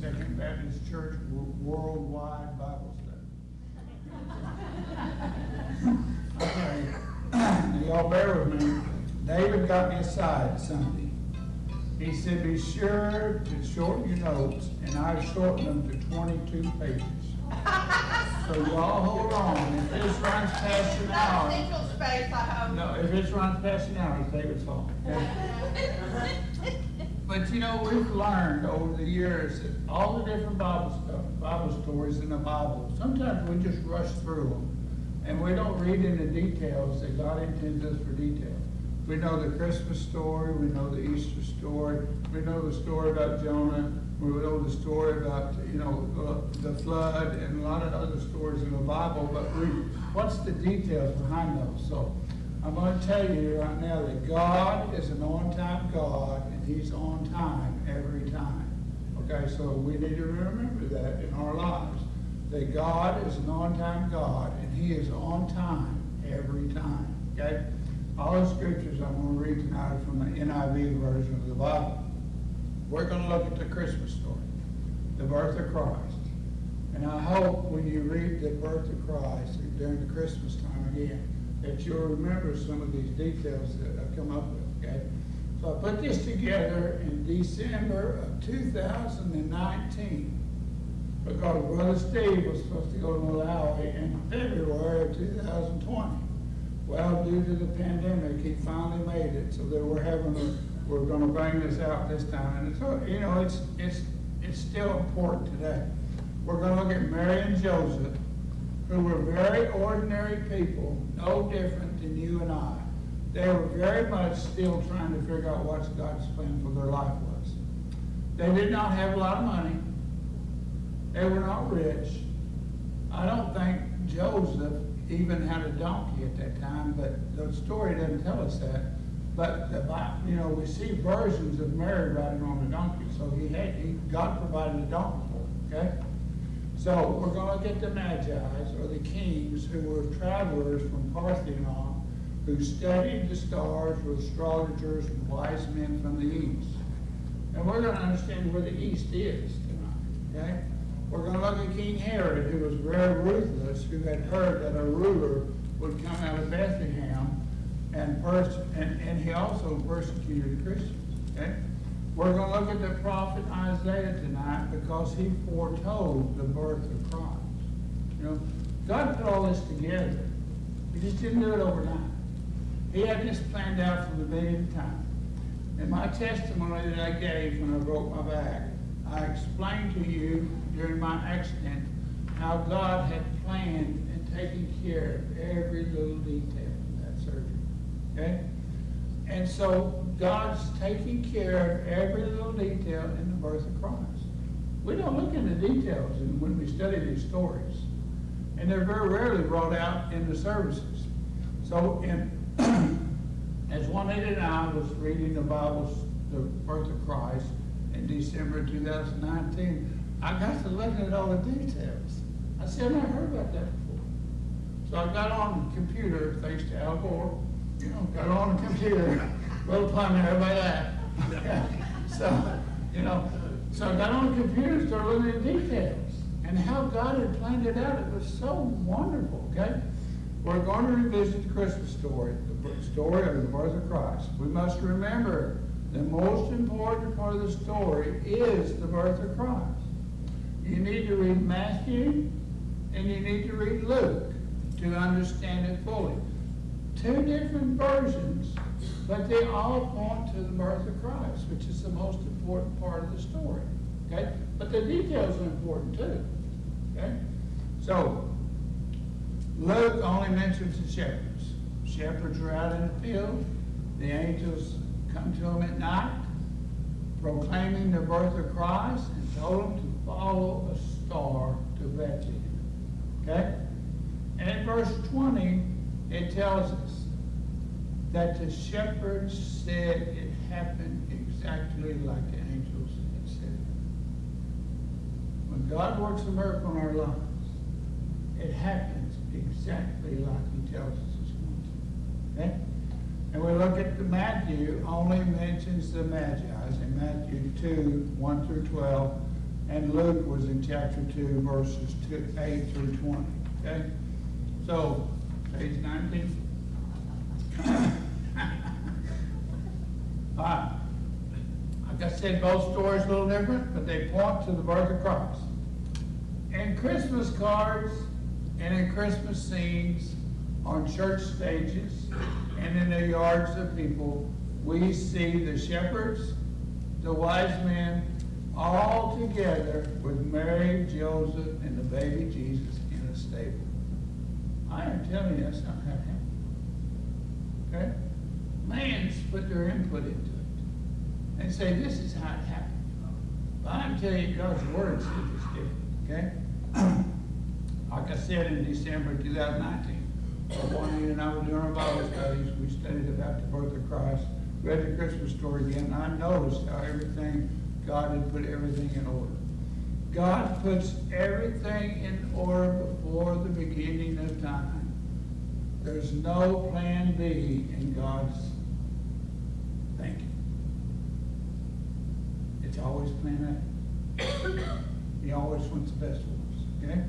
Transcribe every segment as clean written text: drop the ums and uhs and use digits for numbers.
Second Baptist Church Worldwide Bible Study. Okay, y'all bear with me. David got me aside Sunday. He said, be sure to shorten your notes, and I shortened them to 22 pages. So y'all hold on. If this runs past an hour, Central space, I hope. no, if this runs past an hour, it's David's fault. Okay? But you know, we've learned over the years that all the different Bible stories in the Bible, sometimes we just rush through them, and we don't read into details that God intends us for detail. We know the Christmas story, we know the Easter story, we know the story about Jonah, we know the story about, the flood, and a lot of other stories in the Bible, but what's the details behind those? So I'm going to tell you right now that God is an on-time God, and He's on time every time. Okay, so we need to remember that in our lives, that God is an on-time God, and He is on time every time. Okay? All the scriptures I'm going to read tonight are from the NIV version of the Bible. We're going to look at the Christmas story, the birth of Christ. And I hope when you read the birth of Christ during the Christmas time again, that you'll remember some of these details that I've come up with, okay? So I put this together in December of 2019 because Brother Steve was supposed to go to Malawi in February of 2020. Well, due to the pandemic, he finally made it, so that we're going to bring this out this time. And so, it's still important today. We're going to look at Mary and Joseph, who were very ordinary people, no different than you and I. They were very much still trying to figure out what God's plan for their life was. They did not have a lot of money. They were not rich. I don't think Joseph even had a donkey at that time, but the story doesn't tell us that. But we see versions of Mary riding on a donkey, so God provided a donkey for him. Okay. So we're going to get the Magi, or the kings, who were travelers from Parthenon, who studied the stars, were astrologers and wise men from the east. And we're going to understand where the east is tonight, okay? We're going to look at King Herod, who was very ruthless, who had heard that a ruler would come out of Bethlehem, and he also persecuted Christians, okay? We're going to look at the prophet Isaiah tonight because he foretold the birth of Christ. God put all this together. He just didn't do it overnight. He had this planned out from the beginning of time. In my testimony that I gave when I broke my back, I explained to you during my accident how God had planned and taken care of every little detail in that surgery. Okay? And so God's taking care of every little detail in the birth of Christ. We don't look into details when we study these stories. And they're very rarely brought out in the services. So as Juanita and I was reading the birth of Christ in December 2019, I got to looking at all the details. I said, I've never heard about that before. So I got on the computer, thanks to Al Gore, got on the computer, little pun there, everybody laugh. So I got on the computer and started looking at details and how God had planned it out. It was so wonderful, okay? We're going to revisit the Christmas story, the story of the birth of Christ. We must remember the most important part of the story is the birth of Christ. You need to read Matthew and you need to read Luke to understand it fully. Two different versions, but they all point to the birth of Christ, which is the most important part of the story. Okay? But the details are important too. Okay? So, Luke only mentions the shepherds. Shepherds are out in the field. The angels come to them at night, proclaiming the birth of Christ, and told them to follow a star to Bethlehem. Okay? And in verse 20, it tells us that the shepherds said it happened exactly like the angels had said. When God works a miracle in our lives, it happens exactly like He tells us it's going to. Okay? And we look at Matthew, only mentions the Magi in Matthew 2, 1 through 12. and Luke was in chapter 2, verses 8 through 20. Okay? So, page 19. All right. Like I said, both stories a little different, but they point to the birth of Christ. In Christmas cards and in Christmas scenes, on church stages, and in the yards of people, we see the shepherds, the wise men, all together with Mary, Joseph, and the baby Jesus in a stable. I am telling you, that's not how it happened. Okay? Man's put their input into it and say, this is how it happened. But I'm telling you, God's word says it's different. Okay? Like I said, in December 2019, Juanita and I were doing our Bible studies. We studied about the birth of Christ, read the Christmas story again, and I noticed how God had put everything in order. God puts everything in order before the beginning of time. There's no plan B in God's thinking. It's always plan A. He always wants the best for us, okay?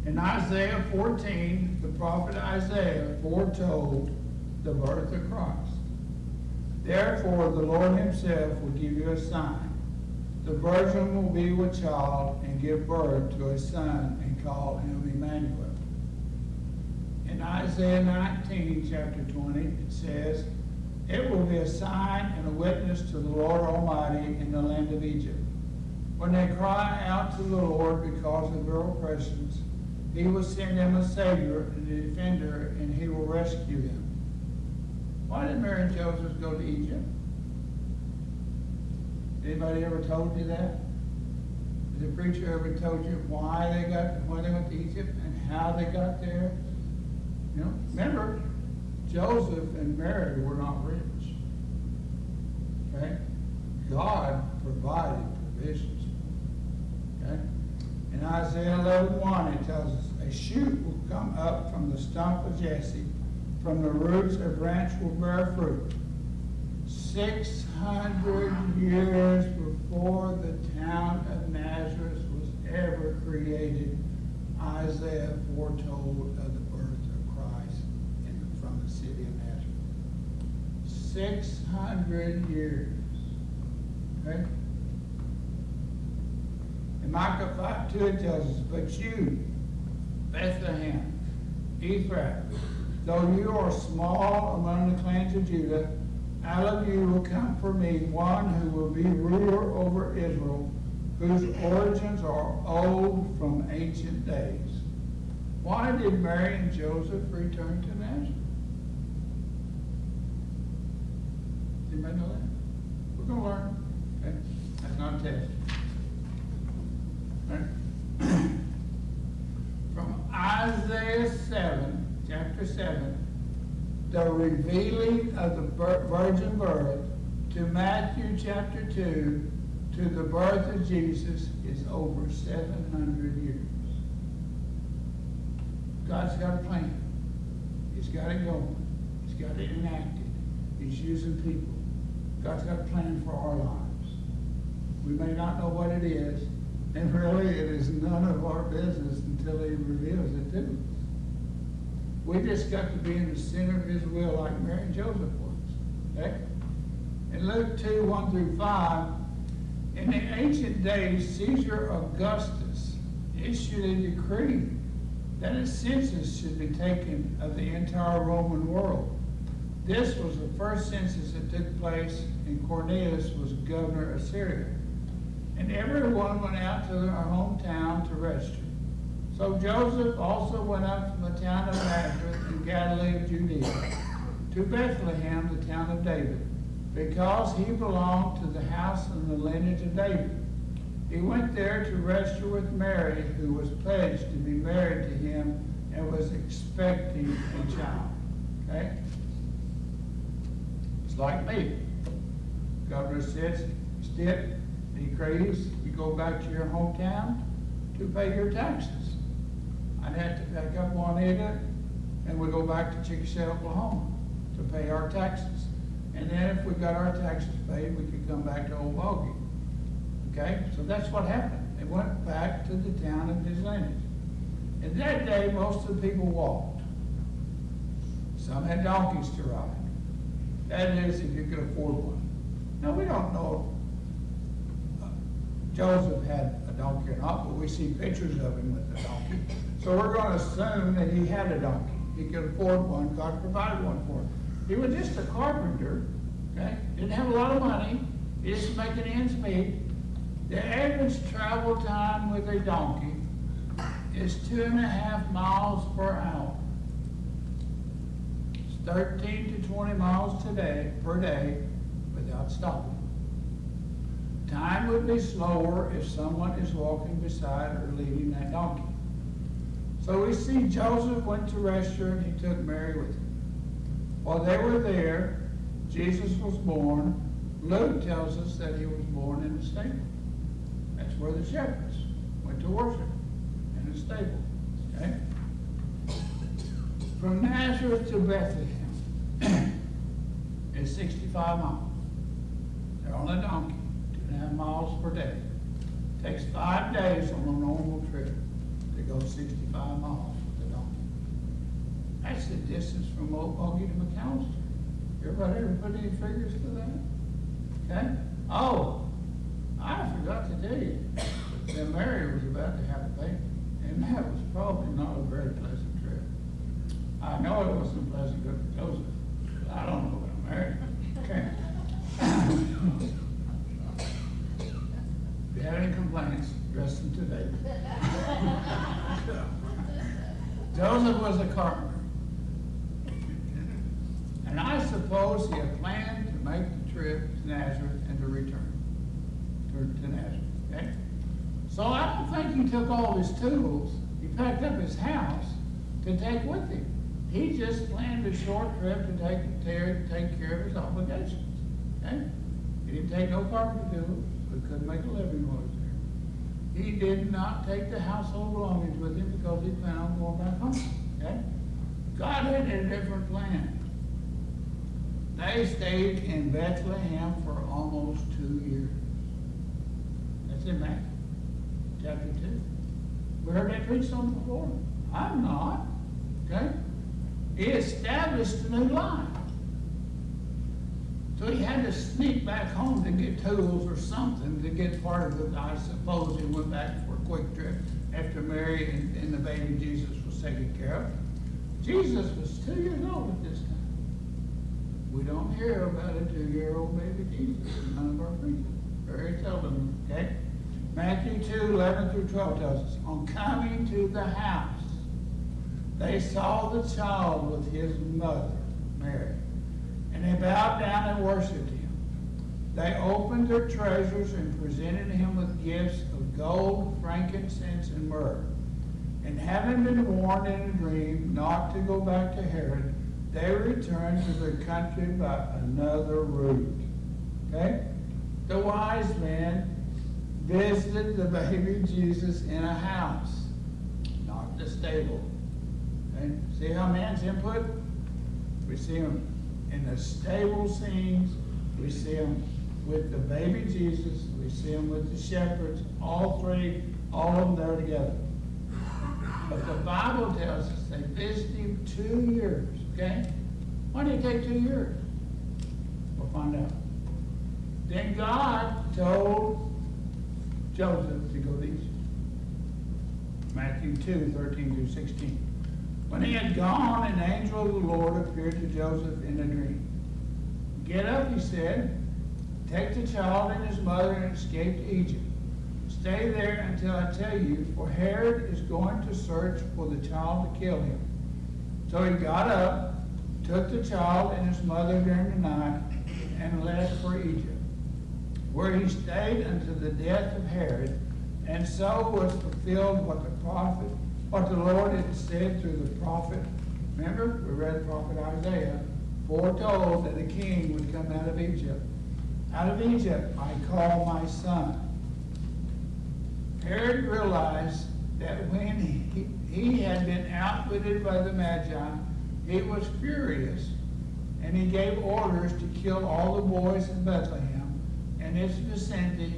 In Isaiah 14, the prophet Isaiah foretold the birth of Christ. Therefore, the Lord himself will give you a sign. The virgin will be with child and give birth to a son and call him Emmanuel. In Isaiah 19, chapter 20, it says, it will be a sign and a witness to the Lord Almighty in the land of Egypt. When they cry out to the Lord because of their oppressions, he will send them a Savior and a defender, and he will rescue them. Why did Mary and Joseph go to Egypt? Anybody ever told you that? Has the preacher ever told you why they went to Egypt and how they got there? You know, remember, Joseph and Mary were not rich. Okay? God provided provisions. Okay? In Isaiah 11:1, it tells us, a shoot will come up from the stump of Jesse. From the roots a branch will bear fruit. 600 years before the town of Nazareth was ever created, Isaiah foretold of the birth of Christ from the city of Nazareth. 600 years. Okay? In Micah 5:2 it tells us, but you, Bethlehem, Ephraim, though you are small among the clans of Judah, out of you will come for me one who will be ruler over Israel, whose origins are old from ancient days. Why did Mary and Joseph return to Nazareth? Does anybody know that? We're going to learn. Okay? That's not a test. Right. From Isaiah 7, chapter 7, the revealing of the virgin birth, to Matthew chapter 2, to the birth of Jesus is over 700 years. God's got a plan. He's got it going. He's got it enacted. He's using people. God's got a plan for our lives. We may not know what it is, and really it is none of our business until he reveals it to us. We just got to be in the center of his will like Mary and Joseph was. Okay? In Luke 2, 1 through 5, in the ancient days, Caesar Augustus issued a decree that a census should be taken of the entire Roman world. This was the first census that took place, and Cornelius was governor of Syria. And everyone went out to their hometown to register. So Joseph also went up from the town of Nazareth in Galilee of Judea to Bethlehem, the town of David, because he belonged to the house and the lineage of David. He went there to register with Mary, who was pledged to be married to him and was expecting a child. Okay? It's like me. Governor says, Stitt decrees you go back to your hometown to pay your taxes. I'd have to back up Juanita, and we go back to Chickasha, Oklahoma to pay our taxes. And then if we got our taxes paid, we could come back to Old Bogey. Okay, so that's what happened. They went back to the town of his lineage. In that day, most of the people walked. Some had donkeys to ride. That is, if you could afford one. Now, we don't know if Joseph had a donkey or not, but we see pictures of him with a donkey. So we're going to assume that he had a donkey. He could afford one. God provided one for him. He was just a carpenter, okay? Didn't have a lot of money. He just making ends meet. The average travel time with a donkey is 2.5 miles per hour. It's 13 to 20 miles per day without stopping. Time would be slower if someone is walking beside or leading that donkey. So we see Joseph went to Resher and he took Mary with him. While they were there, Jesus was born. Luke tells us that he was born in a stable. That's where the shepherds went to worship, in a stable. Okay? From Nazareth to Bethlehem is 65 miles. They're on a donkey, 2.5 miles per day. Takes 5 days on a normal trip to go 65 miles with a donkey. That's the distance from Old Bogey to McAllister. Everybody ever put any figures to that? Okay? Oh, I forgot to tell you that Mary was about to have a baby. And that was probably not a very pleasant trip. I know it wasn't pleasant good for Joseph, but I don't know about Mary. Okay. If you have any complaints, address them today. Joseph was a carpenter. And I suppose he had planned to make the trip to Nazareth and to return to Nazareth. Okay? So I don't think he took all his tools. He packed up his house to take with him. He just planned a short trip to take care of his obligations. Okay? He didn't take no carpenter tools, so he couldn't make a living while he was there. He did not take the household belongings with him because he planned on going back home. Okay? God had a different plan. They stayed in Bethlehem for almost 2 years. That's in Matthew chapter 2. We heard that preached on before. I'm not. Okay? He established a new life. So he had to sneak back home to get tools or something to get part of it. I suppose he went back for a quick trip after Mary and the baby Jesus was taken care of. Jesus was 2 years old at this time. We don't hear about a 2-year-old baby Jesus in none of our preachers. Very seldom, okay? Matthew 2, 11 through 12 tells us, on coming to the house, they saw the child with his mother, Mary, and they bowed down and worshipped him. They opened their treasures and presented him with gifts of gold, frankincense, and myrrh. And having been warned in a dream not to go back to Herod, they returned to their country by another route. Okay? The wise men visited the baby Jesus in a house, not the stable. Okay? See how man's input? We see him in the stable scenes. We see him with the baby Jesus. We see him with the shepherds. All three, all of them there together. But the Bible tells us they visited him 2 years. Okay? Why did it take 2 years? We'll find out. Then God told Joseph to go to Egypt. Matthew 2, 13 through 16. When he had gone, an angel of the Lord appeared to Joseph in a dream. Get up, he said, take the child and his mother and escape to Egypt. Stay there until I tell you, for Herod is going to search for the child to kill him. So he got up, took the child and his mother during the night, and left for Egypt, where he stayed until the death of Herod. And so was fulfilled what the Lord had said through the prophet. Remember, we read the prophet Isaiah, foretold that a king would come out of Egypt. Out of Egypt I call my son. Herod realized that when he had been outwitted by the Magi, he was furious, and he gave orders to kill all the boys in Bethlehem and its vicinity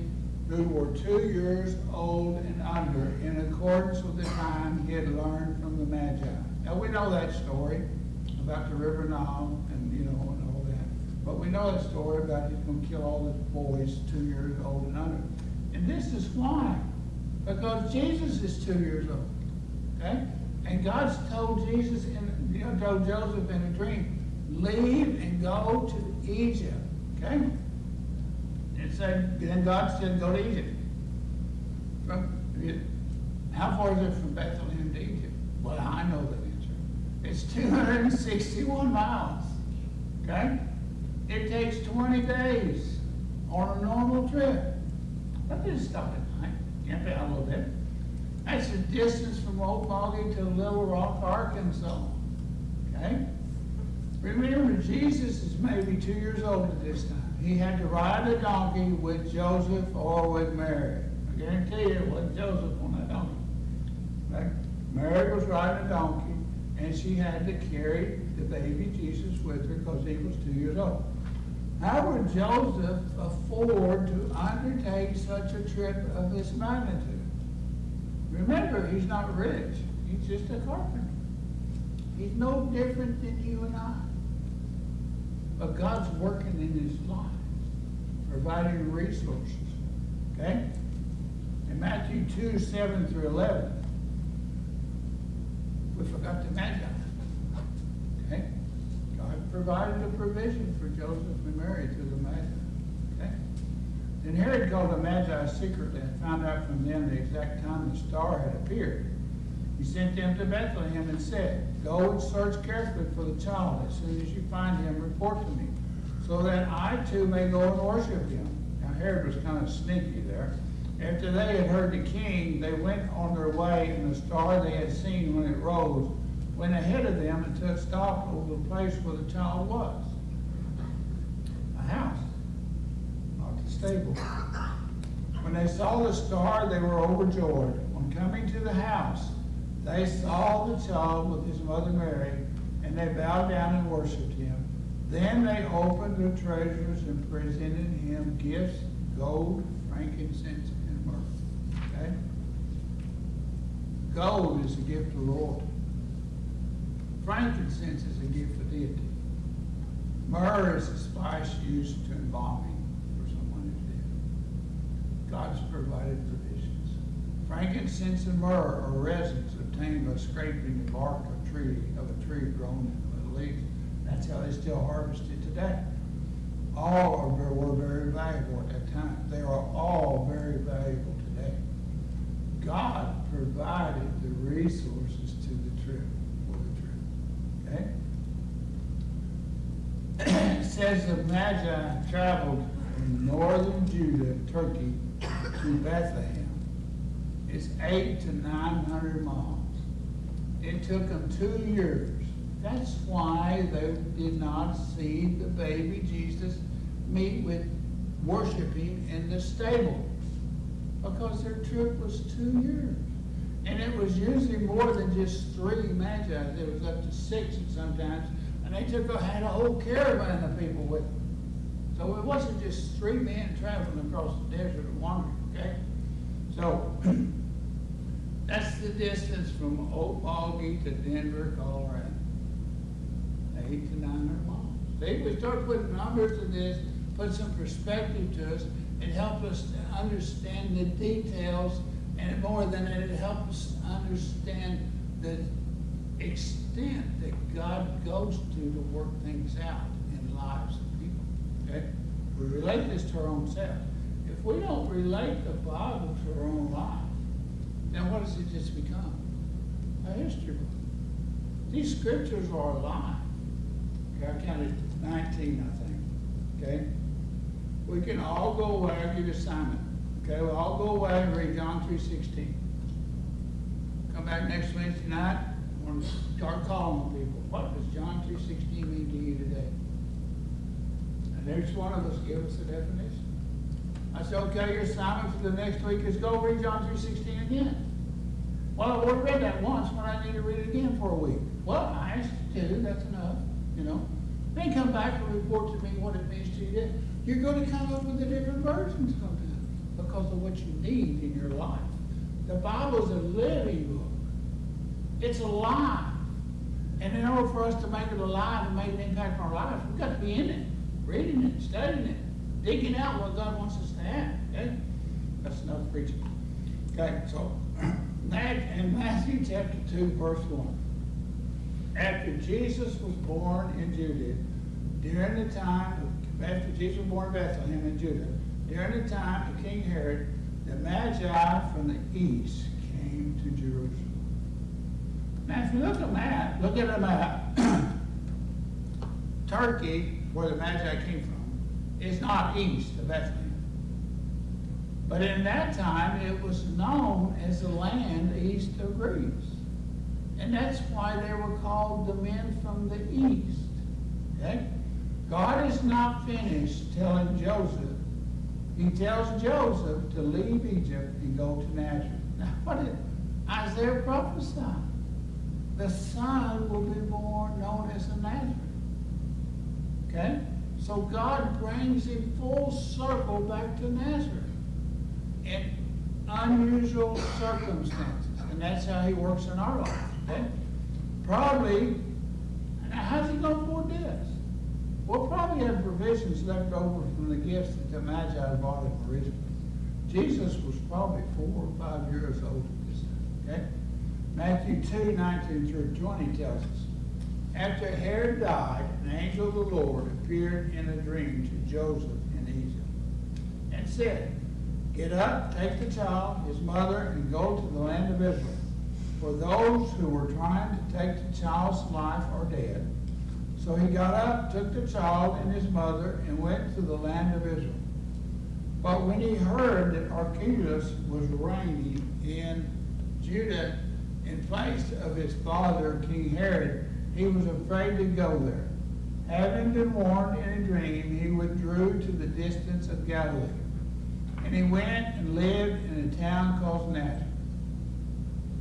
who were 2 years old and under, in accordance with the time he had learned from the Magi. Now, we know that story about the river Nile and, and all that. But we know that story about he's going to kill all the boys 2 years old and under. And this is why. Because Jesus is 2 years old. Okay? And God's told Jesus, told Joseph in a dream, leave and go to Egypt. Okay? Then God said, go to Egypt. How far is it from Bethlehem to Egypt? Well, I know the answer. It's 261 miles. Okay? It takes 20 days on a normal trip. That didn't stop at night. Camp out a little bit. That's the distance from Old Boggy to Little Rock, Arkansas. Okay? Remember, Jesus is maybe 2 years old at this time. He had to ride a donkey with Joseph or with Mary. I guarantee you it wasn't Joseph on that donkey. Right? Mary was riding a donkey, and she had to carry the baby Jesus with her because he was 2 years old. How would Joseph afford to undertake such a trip of this magnitude? Remember, he's not rich. He's just a carpenter. He's no different than you and I. But God's working in his life, providing resources. Okay? In Matthew 2, 7 through 11, we forgot the Magi. Okay? God provided a provision for Joseph and Mary through the Magi. Okay? Then Herod called the Magi secretly and found out from them the exact time the star had appeared. He sent them to Bethlehem and said, go and search carefully for the child. As soon as you find him, report to me, so that I too may go and worship him. Now Herod was kind of sneaky there. After they had heard the king, they went on their way, and the star they had seen when it rose went ahead of them and took stock over the place where the child was. A house, not the stable. When they saw the star, they were overjoyed. When coming to the house, they saw the child with his mother Mary, and they bowed down and worshipped him. Then they opened their treasures and presented him gifts, gold, frankincense, and myrrh. Okay? Gold is a gift to royalty. Frankincense is a gift for deity. Myrrh is a spice used to embalming for someone who's dead. God's provided provisions. Frankincense and myrrh are resins obtained by scraping the bark of a tree grown in the Middle East. That's how they still harvest it today. All were very valuable at that time. They are all very valuable today. God provided the resources to the trip, for the trip. Okay? It says the Magi traveled from northern Judah, Turkey, to Bethlehem. It's 800 to 900 miles. It took them 2 years. That's why they did not see the baby Jesus worshiping in the stable. Because their trip was 2 years. And it was usually more than just 3 Magi. There was up to 6 sometimes. And they had a whole caravan of people with them. So it wasn't just 3 men traveling across the desert and wandering, okay? So that's the distance from Oak Boggy to Denver, Colorado. 800 to 900 miles. See, we start putting numbers to this, put some perspective to us, it helps us to understand the details, and more than that, it helps us understand the extent that God goes to work things out in the lives of people. Okay? We relate this to our own self. If we don't relate the Bible to our own life, then what does it just become? A history book. These scriptures are alive. Okay, I counted 19, I think. Okay? We can all go away. I'll give you an assignment. Okay, we'll all go away and read John 3:16. Come back next Wednesday night. I want to start calling people. What does John 3:16 mean to you today? And each one of us give us a definition. I said, okay, your assignment for the next week is go read John 3:16 again. Well, I already read that once, but I need to read it again for a week. Well, I asked you to, that's enough, Then come back and report to me what it means to you. You're going to come up with a different version sometimes. because of what you need in your life. The Bible is a living book. It's alive. And in order for us to make it alive and make an impact on our lives, we've got to be in it, reading it, studying it, digging out what God wants us to have. Okay? That's enough preaching. Okay, so in Matthew chapter 2, verse 1. After Jesus was born in Judah, after Jesus was born in Bethlehem in Judah, during the time of King Herod, the Magi from the east came to Jerusalem. Now, if you look at a map, Turkey, where the Magi came from, is not east of Bethlehem. But in that time, it was known as the land east of Greece. And that's why they were called the men from the east. Okay? God is not finished telling Joseph. He tells Joseph to leave Egypt and go to Nazareth. Now, what did Isaiah prophesy? The son will be born known as a Nazareth. Okay? So God brings him full circle back to Nazareth in unusual circumstances. And that's how he works in our life. Okay? Probably, now how's he going to afford this? We'll probably have provisions left over from the gifts that the Magi brought him originally. Jesus was probably 4 or 5 years old at this time. Okay? Matthew 2, 19 through 20 tells us, after Herod died, an angel of the Lord appeared in a dream to Joseph in Egypt and said, get up, take the child, his mother, and go to the land of Israel. For those who were trying to take the child's life are dead. So he got up, took the child and his mother, and went to the land of Israel. But when he heard that Archelaus was reigning in Judah in place of his father, King Herod, he was afraid to go there. Having been warned in a dream, he withdrew to the distance of Galilee. And he went and lived in a town called Nazareth.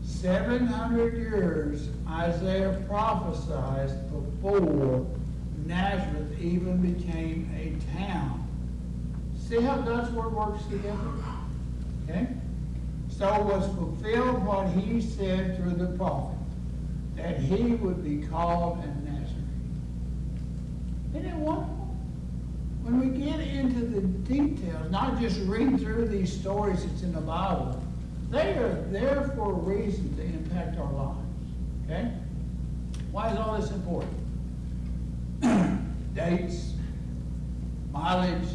700 years Isaiah prophesied before Nazareth even became a town. See how God's word works together? Okay? So was fulfilled what he said through the prophet, that he would be called a Nazarene. Isn't it wonderful? When we get into the details, not just read through these stories that's in the Bible, they are there for a reason to impact our lives. Okay? Why is all this important? Dates, mileage,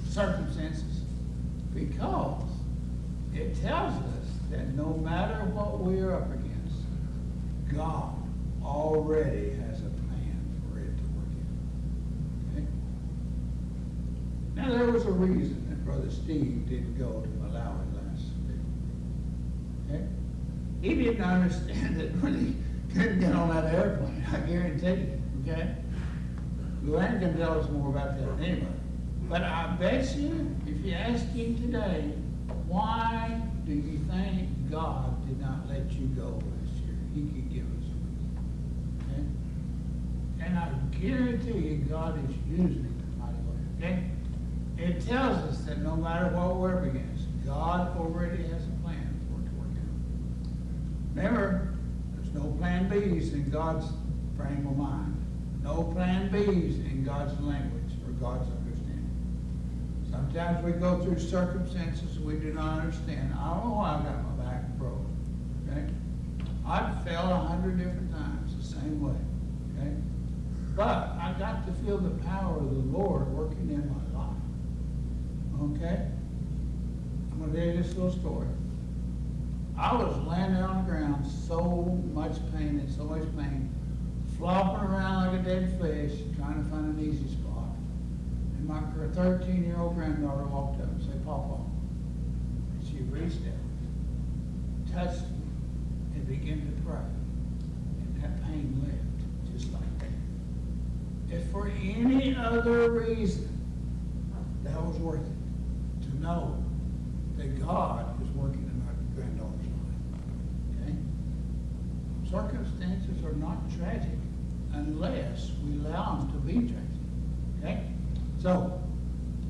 circumstances. Because it tells us that no matter what we're up against, God already has a plan for it to work in. Okay? Now there was a reason that Brother Steve didn't go to Malawi last week. Okay? He didn't understand it when he couldn't get on that airplane, I guarantee you. Okay? Luann can tell us more about that anyway. But I bet you, if you ask him today, why do you think God did not let you go last year? He could give us a reason. Okay? And I guarantee you, God is using it in a mighty way. Okay? It tells us that no matter what we're up against, God already has a plan for it to work out. Remember, there's no plan B's in God's frame of mind. No plan B's in God's language or God's understanding. Sometimes we go through circumstances we do not understand. I don't know why I got my back broken. Okay? I've fell 100 different times the same way. Okay? But I got to feel the power of the Lord working in my life. Okay? I'm going to tell you this little story. I was landing on the ground, so much pain and so much pain, flopping around like a dead fish, trying to find an easy spot. And my 13-year-old granddaughter walked up and said, Papa. And she reached out, touched me, and began to pray. And that pain left, just like that. If for any other reason, that was worth it. To know that God is working in our granddaughter's life. Okay? Circumstances are not tragic unless we allow them to be tragic. Okay? So,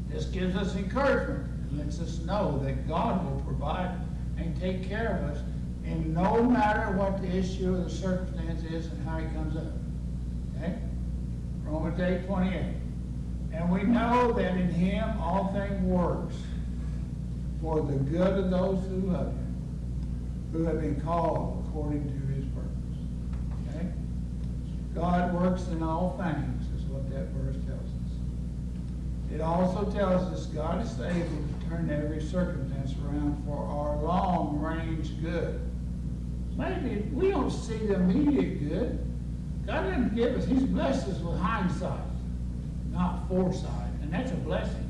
this gives us encouragement. It lets us know that God will provide and take care of us, and no matter what the issue or the circumstance is and how it comes up. Okay? Romans 8:28. And we know that in him all things works for the good of those who love him, who have been called according to his purpose. Okay? God works in all things, is what that verse tells us. It also tells us God is able to turn every circumstance around for our long-range good. Maybe we don't see the immediate good. God didn't give us, he's blessed us with hindsight, not foresight. And that's a blessing.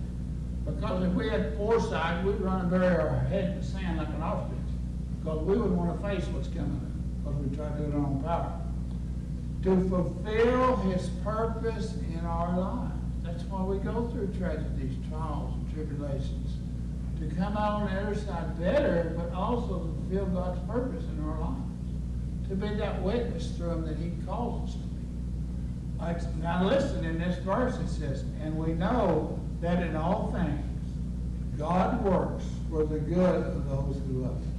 Because if we had foresight, we'd run and bury our head in the sand like an ostrich. Because we wouldn't want to face what's coming up. Because we try to do it on our own power. To fulfill his purpose in our lives. That's why we go through tragedies, trials, and tribulations. To come out on the other side better, but also to fulfill God's purpose in our lives. To be that witness through him that he calls us to be. Now listen, in this verse it says, and we know that in all things God works for the good of those who love him.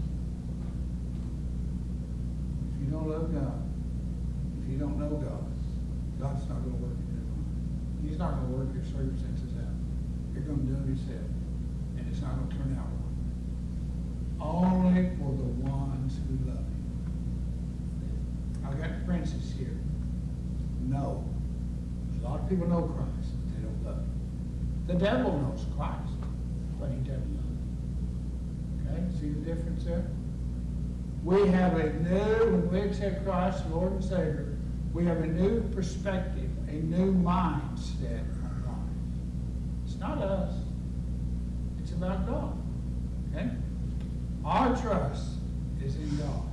If you don't love God, if you don't know God, God's not going to work in your life. He's not going to work your circumstances out. You're going to do it yourself. And it's not going to turn out well. Only for the ones who love him. I've got the princess here. No. A lot of people know Christ, but they don't love him. The devil knows Christ, but he doesn't love him. Okay? See the difference there? We have a new, when we accept Christ, Lord and Savior, we have a new perspective, a new mindset on life. It's not us. It's about God. Okay? Our trust is in God,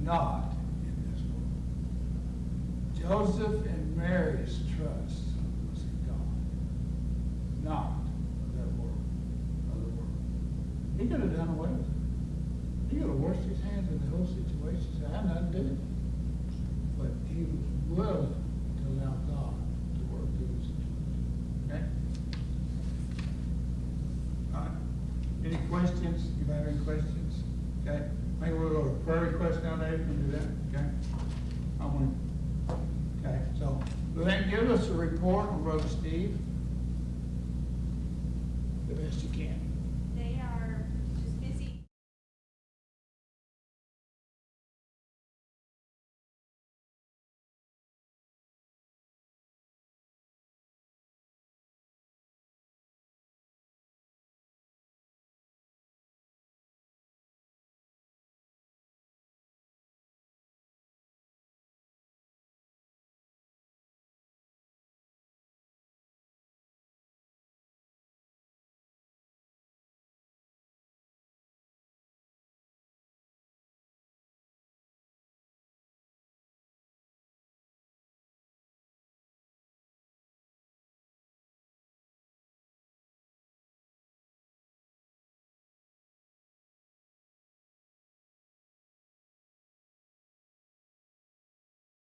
not in this world. Joseph and Mary's trust was in God, not that world, other world. He could have done away with it. He could have washed his hands in the whole situation and said, I have nothing to do with it. But he was willing to allow God to work through the situation. Okay? All right. Any questions? You have any questions? Okay. Maybe we'll go to prayer request now, Dave. Can do that? Okay. I want. Okay. So, will that give us a report on Brother Steve? The best you can.